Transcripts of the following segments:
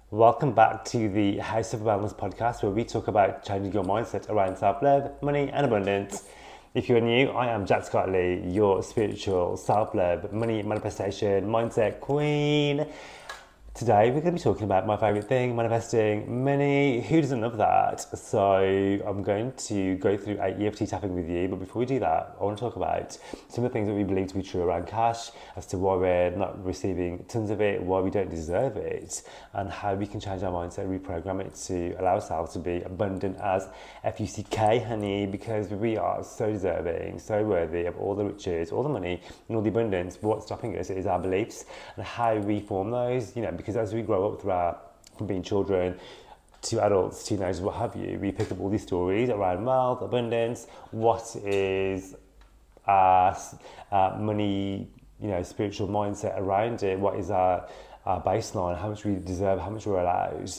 Welcome back to the House of Wellness Podcast, where we talk about changing your mindset around self-love, money, and abundance. If you're new, I am Jack Scott Lee, your spiritual self-love, money manifestation mindset queen. Today we're going to be talking about my favourite thing, manifesting money. Who doesn't love that? So I'm going to go through a EFT tapping with you, but before we do that, I want to talk about some of the things that we believe to be true around cash, as to why we're not receiving tons of it, why we don't deserve it, and how we can change our mindset, reprogram it to allow ourselves to be abundant as F-U-C-K, honey, because we are so deserving, so worthy of all the riches, all the money, and all the abundance. But what's stopping us is our beliefs and how we form those, because as we grow up from being children to adults, teenagers, what have you, we pick up all these stories around wealth, abundance, what is our money, spiritual mindset around it, what is our baseline, how much we deserve, how much we're allowed.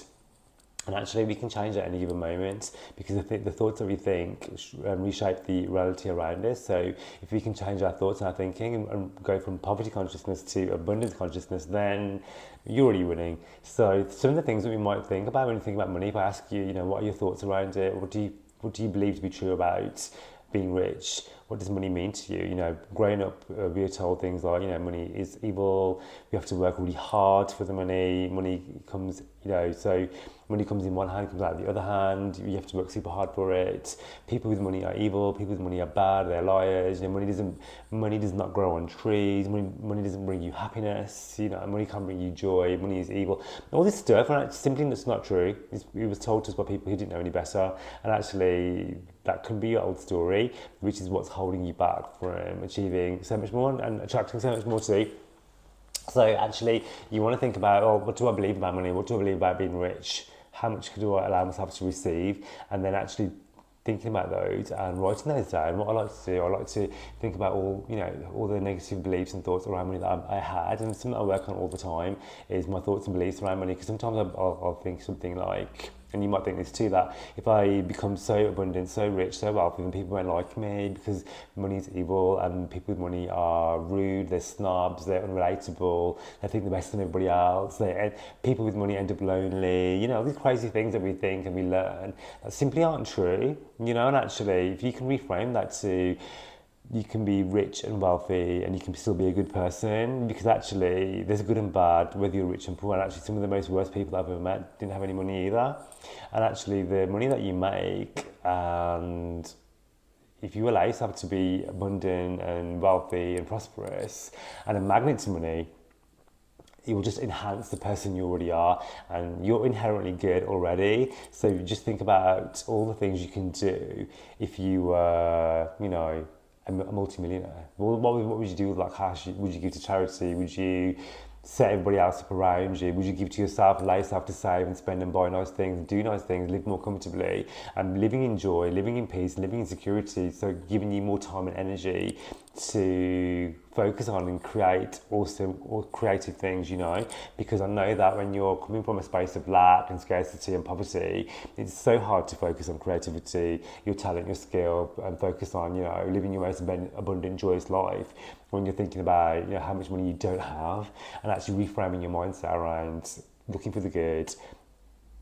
And actually we can change at any given moment, because the thoughts that we think reshape the reality around us. So if we can change our thoughts and our thinking and go from poverty consciousness to abundance consciousness, then you're already winning. So some of the things that we might think about when you think about money, if I ask you, what are your thoughts around it? What do you believe to be true about being rich? What does money mean to you? Growing up, we are told things like, money is evil. We have to work really hard for the money. Money comes, so money comes in one hand, comes out the other hand. You have to work super hard for it. People with money are evil. People with money are bad. They're liars. Money does not grow on trees. Money doesn't bring you happiness. Money can't bring you joy. Money is evil. All this stuff, and it's simply that's not true. It was told to us by people who didn't know any better, and actually that can be your old story, which is what's holding you back from achieving so much more and attracting so much more to you. So actually, you want to think about, what do I believe about money? What do I believe about being rich? How much do I allow myself to receive? And then actually thinking about those and writing those down. What I like to do, I like to think about all the negative beliefs and thoughts around money that I had, and something I work on all the time is my thoughts and beliefs around money. Because sometimes I'll think something like, and you might think this too, that if I become so abundant, so rich, so wealthy, then people won't like me because money is evil, and people with money are rude, they're snobs, they're unrelatable, they think the best of everybody else, people with money end up lonely, all these crazy things that we think and we learn that simply aren't true, and actually if you can reframe that to, you can be rich and wealthy and you can still be a good person, because actually there's good and bad whether you're rich and poor. And actually some of the most worst people I've ever met didn't have any money either. And actually the money that you make, and if you allow yourself to be abundant and wealthy and prosperous and a magnet to money, it will just enhance the person you already are, and you're inherently good already. So just think about all the things you can do if you were, a multi-millionaire. What would you do with that cash? Would you give to charity? Would you set everybody else up around you? Would you give to yourself, allow yourself to save and spend and buy nice things, do nice things, live more comfortably, and living in joy, living in peace, living in security, so giving you more time and energy to focus on and create awesome or creative things, because I know that when you're coming from a space of lack and scarcity and poverty, it's so hard to focus on creativity, your talent, your skill, and focus on, living your most abundant, joyous life when you're thinking about, how much money you don't have, and actually reframing your mindset around looking for the good,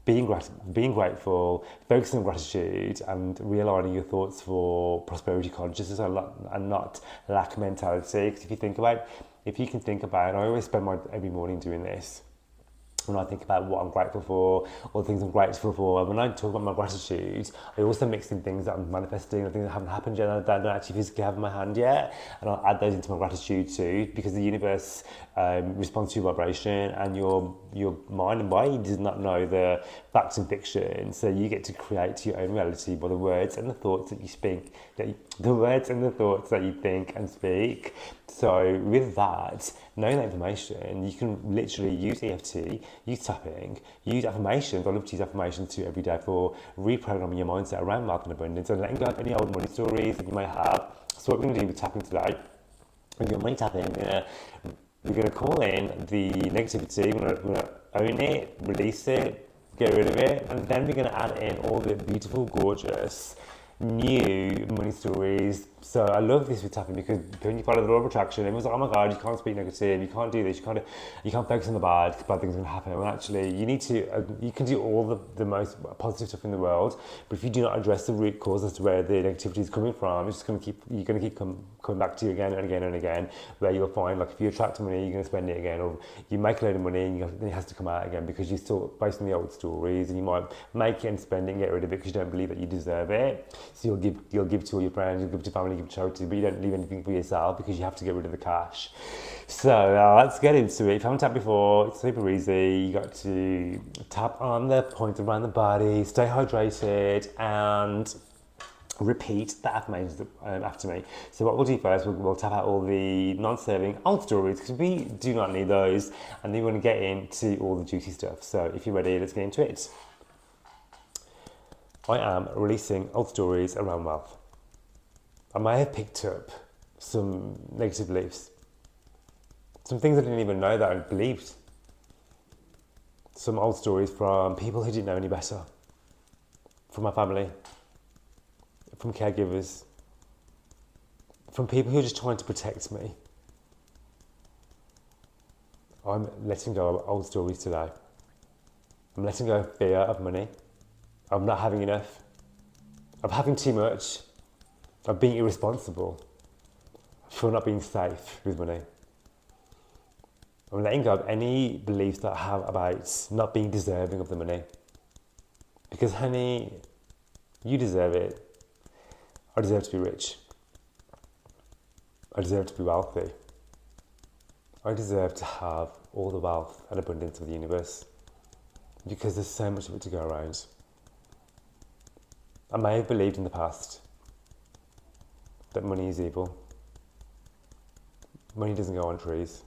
being grateful, focusing on gratitude, and realigning your thoughts for prosperity consciousness and not lack mentality. Because if you can think about, and I always spend every morning doing this, when I think about what I'm grateful for, all the things I'm grateful for, and when I talk about my gratitude, I also mix in things that I'm manifesting, and things that haven't happened yet, that I don't actually physically have in my hand yet, and I'll add those into my gratitude too, because the universe responds to your vibration, and your mind and body does not know the facts and fiction, so you get to create your own reality by the words and the thoughts that you speak, the words and the thoughts that you think and speak. So with that, knowing that information, you can literally use EFT, use tapping, use affirmations. I love to use affirmations too every day for reprogramming your mindset around wealth and abundance and letting go of any old money stories that you may have. So what we're going to do with tapping today, with your money tapping, we're going to call in the negativity, we're going to own it, release it, get rid of it, and then we're going to add in all the beautiful, gorgeous, new money stories, So I love this with tapping because when you follow the law of attraction, everyone's like, oh my God, you can't speak negative, you can't do this, you can't focus on the bad because bad things are going to happen. Well, actually, you can do all the most positive stuff in the world, but if you do not address the root cause as to where the negativity is coming from, it's just going to keep coming back to you again and again and again, where you'll find, like, if you attract money, you're going to spend it again, or you make a load of money and then it has to come out again because you're still based on the old stories, and you might make it and spend it and get rid of it because you don't believe that you deserve it. So you'll give to all your friends, you'll give to family, give to charity, but you don't leave anything for yourself because you have to get rid of the cash. So let's get into it. If you haven't tapped before, it's super easy. You got to tap on the point around the body, stay hydrated, and repeat the affirmations after me. So what we'll do first, we'll tap out all the non-serving old stories because we do not need those, and then we're going to get into all the juicy stuff. So if you're ready, let's get into it. I am releasing old stories around wealth. I may have picked up some negative beliefs, some things I didn't even know that I believed, some old stories from people who didn't know any better, from my family, from caregivers, from people who are just trying to protect me. I'm letting go of old stories today. I'm letting go of fear of money, of not having enough, of having too much, of being irresponsible, for not being safe with money. I'm letting go of any beliefs that I have about not being deserving of the money. Because, honey, you deserve it. I deserve to be rich. I deserve to be wealthy. I deserve to have all the wealth and abundance of the universe. Because there's so much of it to go around. I may have believed in the past that money is evil. Money doesn't go on trees.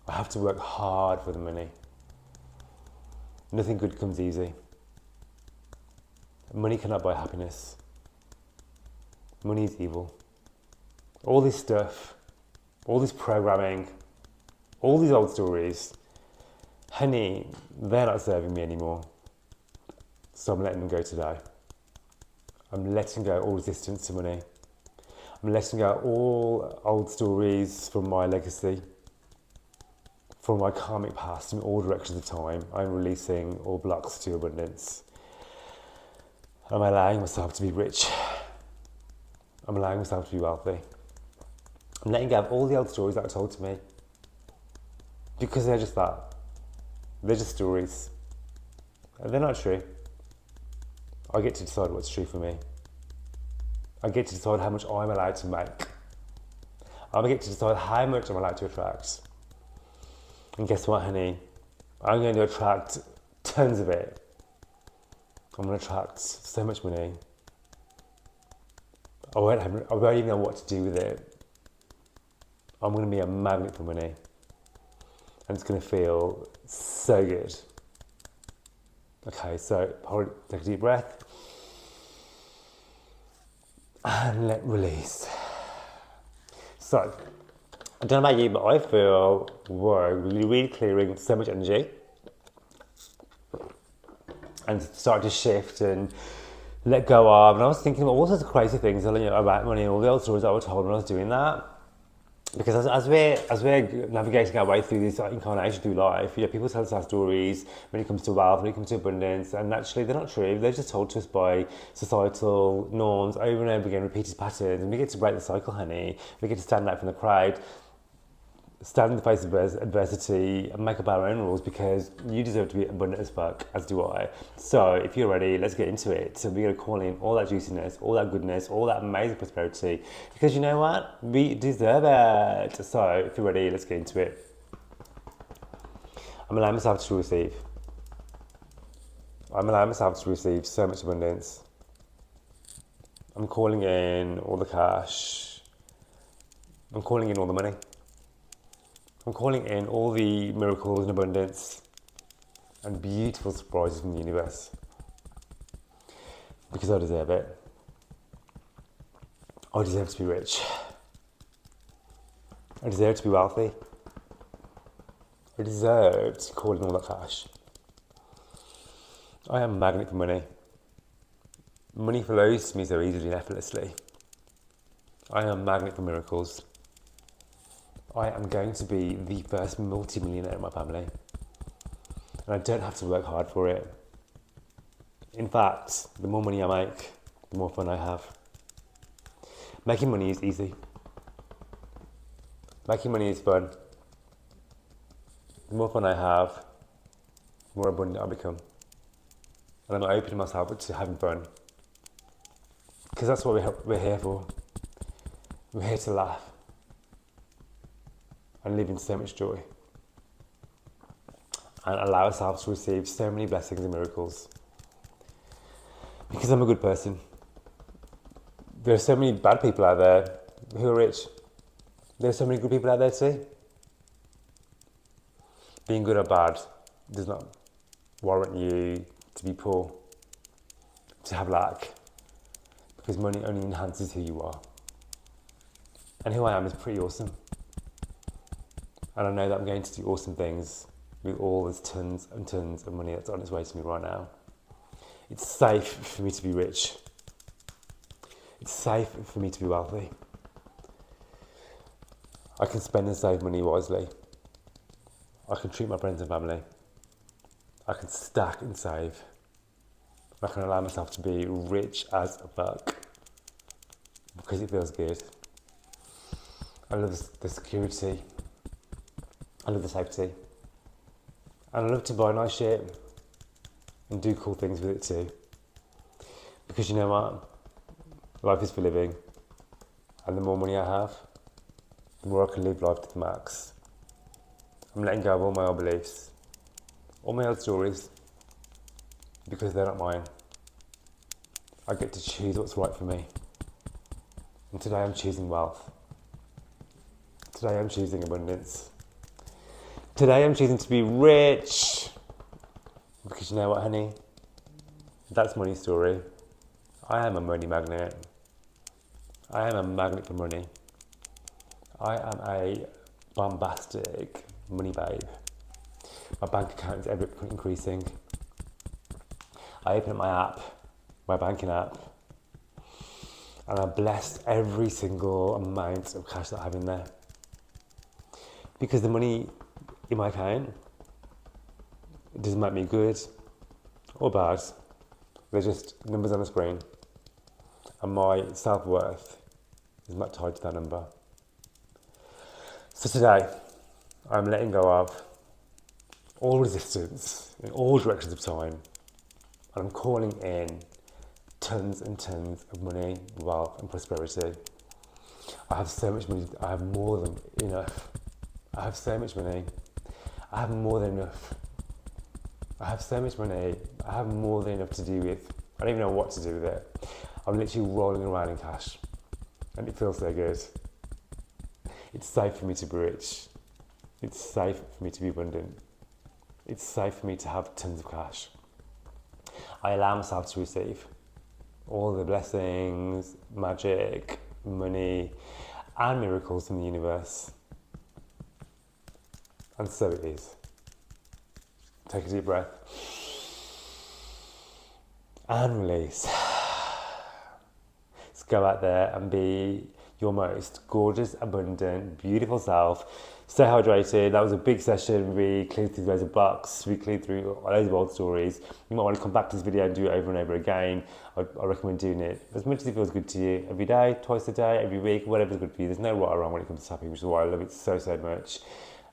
I have to work hard for the money. Nothing good comes easy. Money cannot buy happiness. Money is evil. All this stuff, all this programming, all these old stories, honey, they're not serving me anymore. So I'm letting them go today. I'm letting go all resistance to money. I'm letting go all old stories from my legacy, from my karmic past in all directions of time. I'm releasing all blocks to abundance. I'm allowing myself to be rich. I'm allowing myself to be wealthy. I'm letting go of all the old stories that are told to me. Because they're just that. They're just stories. And they're not true. I get to decide what's true for me. I get to decide how much I'm allowed to make. I get to decide how much I'm allowed to attract. And guess what, honey? I'm going to attract tons of it. I'm going to attract so much money. I won't even know what to do with it. I'm going to be a magnet for money. And it's going to feel so good. Okay, so take a deep breath. And let release. So, I don't know about you, but I feel we're really clearing so much energy. And start to shift and let go of. And I was thinking about all sorts of crazy things about money and all the old stories I was told when I was doing that. Because as we're navigating our way through this incarnation through life, people tell us our stories when it comes to wealth, when it comes to abundance, and actually they're not true. They're just told to us by societal norms over and over again, repeated patterns, and we get to break the cycle, honey. We get to stand out from the crowd, stand in the face of adversity, and make up our own rules because you deserve to be abundant as fuck, as do I. So if you're ready, let's get into it. So we're going to call in all that juiciness, all that goodness, all that amazing prosperity, because you know what? We deserve it. So if you're ready, let's get into it. I'm allowing myself to receive. I'm allowing myself to receive so much abundance. I'm calling in all the cash. I'm calling in all the money. I'm calling in all the miracles and abundance and beautiful surprises from the universe. Because I deserve it. I deserve to be rich. I deserve to be wealthy. I deserve to call in all that cash. I am a magnet for money. Money flows to me so easily and effortlessly. I am a magnet for miracles. I am going to be the first multi-millionaire in my family. And I don't have to work hard for it. In fact, the more money I make, the more fun I have. Making money is easy. Making money is fun. The more fun I have, the more abundant I become. And I'm opening myself up to having fun. Because that's what we're here for. We're here to laugh. And live in so much joy. And allow ourselves to receive so many blessings and miracles. Because I'm a good person. There are so many bad people out there who are rich. There are so many good people out there too. Being good or bad does not warrant you to be poor, to have lack, because money only enhances who you are. And who I am is pretty awesome. And I know that I'm going to do awesome things with all this tons and tons of money that's on its way to me right now. It's safe for me to be rich. It's safe for me to be wealthy. I can spend and save money wisely. I can treat my friends and family. I can stack and save. I can allow myself to be rich as a fuck because it feels good. I love the security. I love the safety. And I love to buy nice shit and do cool things with it too. Because you know what? Life is for living. And the more money I have, the more I can live life to the max. I'm letting go of all my old beliefs, all my old stories, because they're not mine. I get to choose what's right for me. And today I'm choosing wealth. Today I'm choosing abundance. Today I'm choosing to be rich. Because you know what, honey? That's money's story. I am a money magnet. I am a magnet for money. I am a bombastic money babe. My bank account is ever increasing. I open up my app, my banking app, and I bless every single amount of cash that I have in there. Because the money in my account, it doesn't make me good or bad. They're just numbers on a screen. And my self-worth is not tied to that number. So today, I'm letting go of all resistance in all directions of time. And I'm calling in tons and tons of money, wealth and prosperity. I have so much money, I have more than enough. I have so much money, I have more than enough. I have so much money, I have more than enough to do with. I don't even know what to do with it. I'm literally rolling around in cash. And it feels so good. It's safe for me to be rich. It's safe for me to be abundant. It's safe for me to have tons of cash. I allow myself to receive all the blessings, magic, money, and miracles from the universe. And so it is. Take a deep breath. And release. Let's go out there and be your most gorgeous, abundant, beautiful self. Stay hydrated. That was a big session. We cleared through loads of bucks. We cleared through loads of old stories. You might want to come back to this video and do it over and over again. I recommend doing it as much as it feels good to you. Every day, twice a day, every week, whatever's good for you. There's no right or wrong when it comes to tapping, which is why I love it so, so much.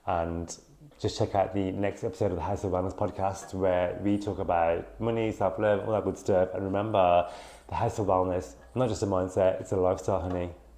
And just check out the next episode of the House of Wellness Podcast where we talk about money, self-love, all that good stuff. And remember, the House of Wellness, not just a mindset, it's a lifestyle, honey.